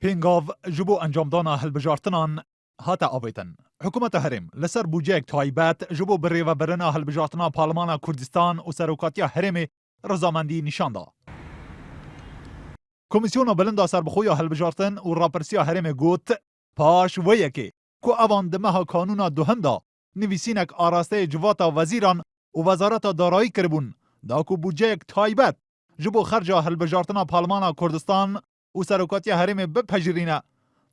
پێنگاو ji bo encamdana hilbijartinan hate avêtin. Hikûmeta Herêm li ser bûceyek taybet ji bo birêveberina hilbijartina Parlemana Kurdistan û Serokatiya Herêmê rizamendî nîşan da. Komîsyona Bilinda Serbixweya Hilbijartin û Rapirsiya Herêmê got paş vê yekê ku evan di meha kanûna duhim da nivîsînek arasteyê civata wezîran û Wezareta Darayî kiribûn da ku bûceyek taybet ji bo xerca hilbijartina Parlemana Kurdistan û Serokatiya Herêmê bipejirîne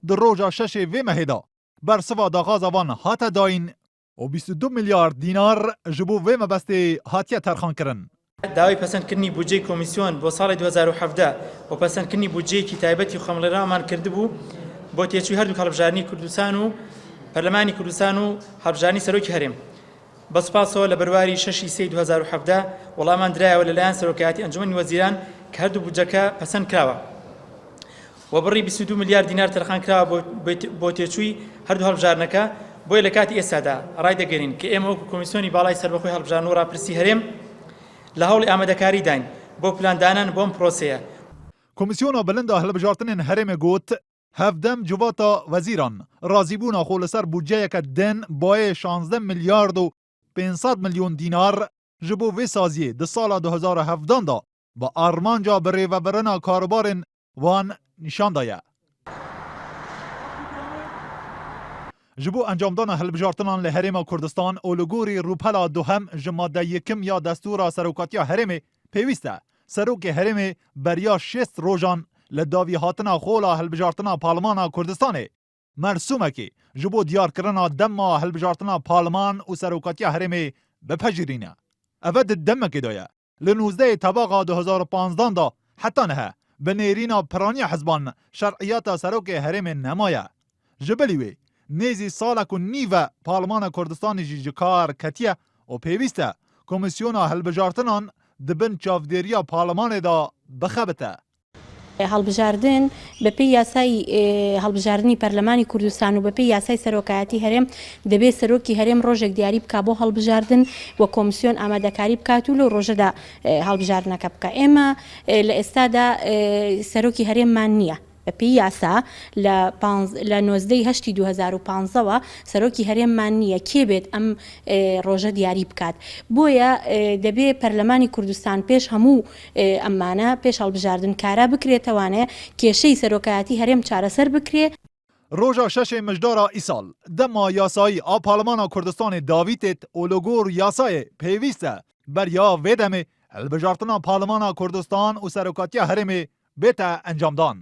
di roja şeşê vê mehê da bersiva daxwaza wan hate dayîn û 22 milyar dînar ji bo vê mebestê hatiye terxankirin. داوای پەسەندکردنی بودجەی کۆمیسیۆن بۆ ساڵی 2017 و پەسەندکردنی بودجەیەکی تایبەتی و خەمڵێرامان کردبوو بۆ تێچووی هەردوو هەڵبژارنی کوردستان و پەرلەمانی کوردستان و هەڵبژارنی سەرۆکی هەرێم. بەسپاسەوە لە بەرواری 6 2017 وەڵامان درایەوە لەلایەن سەرۆکایەتی ئەنجومەنی وەزیران کە هەردوو بودجەکە پەسەند کراوە و بڕی 22 میلیارد دینار تەرخان کراوە بۆ تێچووی هەردوو هەڵبژارنەکە. بۆیە لە کاتی ئێستادا ڕای دەگەڕین کە ئێمە وەکو کۆمیسیۆنی باڵای سەربەخۆی هەڵبژارن و ڕاپرسی هەرێم لە هەوڵی ئامادەکاری داین بۆ پلاندانان بۆم پرۆسەیە. Komîsyona Bilinda Hilbijartinên Herêmê got hevdem civata wezîran razîbûna xwe li ser bûceyeke din bayê 16 milyard û 500 milyon dînar ji bo vê saziyê di sala 2017 da bi armanca birêveberina karobarên wan nîşan daye. Ji bo encamdana hilbijartinan li Herêma Kurdistan û li gorî rûpela duhem ji madde yekim ya destûra Serokatiya Herêmê pêwîst e Serokê Herêmê beriya 6 rojan li davî hatina xola hilbijartina Parlemana Kurdistanê mersûmekê ji bo diyarkirina dema hilbijartina Parleman û Serokatiya Herêmê bipejirîne. Ev di demekê de ye. Li 19 tebaqa 2015 da heta nehe bi nêrîna piraniya hizban şer'iyata Serokê Herêmê nemaye. Ji bilî wê nêzî salek û nîv e Parlemana Kurdistanê jî ji kar ketiye û pêwîst e Komîsyona Hilbijartinan di bin çavdêriya Parlemanê da bixebite. هەڵبژاردن بەپێی یاسای هەڵبژاردننی پەرلەمانی کوردستان و بەپێی یاسای سەرۆکایەتی هەرێم دەبێت سەرۆکی هەرێم ڕۆژێک دیاری بک بۆ هەڵبژاردن و کۆمیسیۆن ئامادەکاری بکات و لە ڕۆژەدا هەڵبژاردنەکە بکە. ئێمە لە ئێستادا سەرۆکی هەرێممان نییە. بەپێی یاسا لە 19 2015ەوە سەرۆکی هەرێممان نییە کێ بێت ئەم ڕۆژە دیاری بکات. بۆیە دەبێت پەرلەمانی کوردستان پێش هەموو ئەمانە پێش هەڵبژاردن کارا بکرێتەوانەیە کێشەی سەرۆکایەتی هەرێم چارەسەر بکرێت. Roja şeşê mijdara îsal dema yasayî a Parlemana Kurdistanê davîtêt û li gor yasayê pêwîst e beriya vê demê hilbijartina Parlemana Kurdistan û Serokatiya Herêmê bête encamdan.